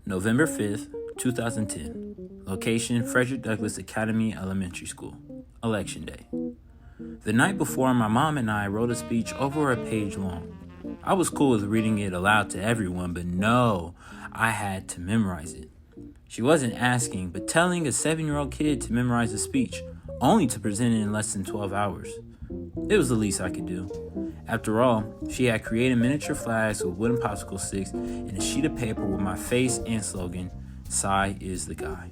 November 5th, 2010. Location, Frederick Douglass Academy Elementary School. Election Day. The night before, my mom and I wrote a speech over a page long. I was cool with reading it aloud to everyone, but no, I had to memorize it. She wasn't asking, but telling a 7-year-old kid to memorize a speech, only to present it in less than 12 hours. It was the least I could do. After all, she had created miniature flags with wooden popsicle sticks and a sheet of paper with my face and slogan, "Cy is the guy."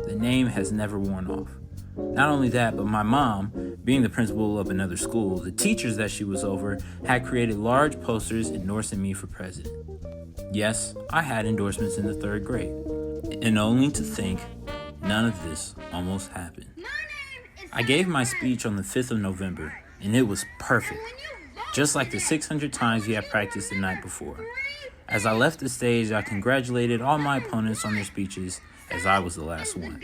The name has never worn off. Not only that, but my mom, being the principal of another school, the teachers that she was over had created large posters endorsing me for president. Yes, I had endorsements in the 3rd grade. And only to think, none of this almost happened. I gave my speech on the 5th of November, and it was perfect, just like the 600 times we had practiced the night before. As I left the stage, I congratulated all my opponents on their speeches, as I was the last one.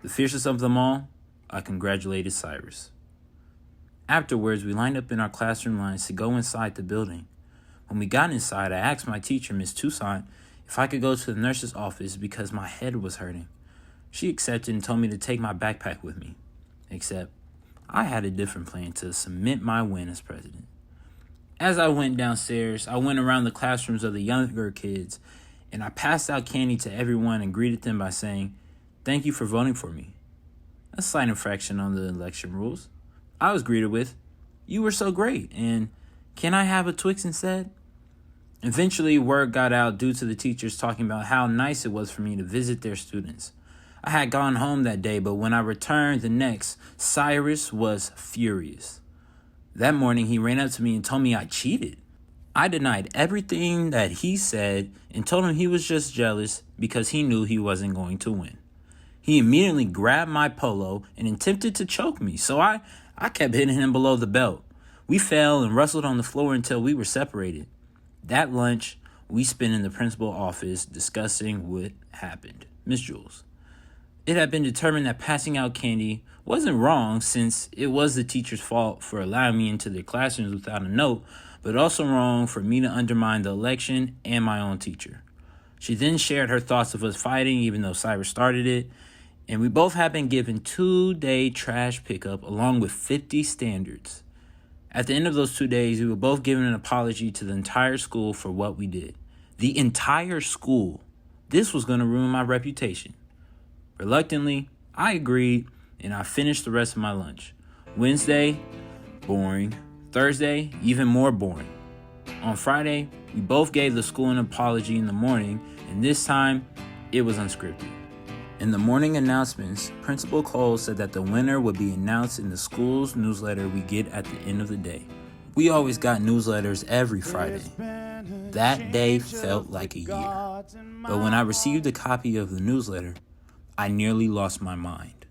The fiercest of them all, I congratulated Cyrus. Afterwards, we lined up in our classroom lines to go inside the building. When we got inside, I asked my teacher, Miss Toussaint, if I could go to the nurse's office because my head was hurting. She accepted and told me to take my backpack with me. Except, I had a different plan to cement my win as president. As I went downstairs, I went around the classrooms of the younger kids, and I passed out candy to everyone and greeted them by saying, "Thank you for voting for me." A slight infraction on the election rules. I was greeted with, "You were so great," and "Can I have a Twix instead?" Eventually, word got out due to the teachers talking about how nice it was for me to visit their students. I had gone home that day, but when I returned the next, Cyrus was furious. That morning, he ran up to me and told me I cheated. I denied everything that he said and told him he was just jealous because he knew he wasn't going to win. He immediately grabbed my polo and attempted to choke me, so I kept hitting him below the belt. We fell and wrestled on the floor until we were separated. That lunch, we spent in the principal's office discussing what happened. Miss Jules. It had been determined that passing out candy wasn't wrong since it was the teacher's fault for allowing me into their classrooms without a note, but also wrong for me to undermine the election and my own teacher. She then shared her thoughts of us fighting even though Cyrus started it, and we both had been given 2-day trash pickup along with 50 standards. At the end of those 2 days, we were both given an apology to the entire school for what we did. The entire school. This was going to ruin my reputation. Reluctantly, I agreed, and I finished the rest of my lunch. Wednesday, boring. Thursday, even more boring. On Friday, we both gave the school an apology in the morning, and this time, it was unscripted. In the morning announcements, Principal Cole said that the winner would be announced in the school's newsletter we get at the end of the day. We always got newsletters every Friday. That day felt like a year. But when I received a copy of the newsletter, I nearly lost my mind.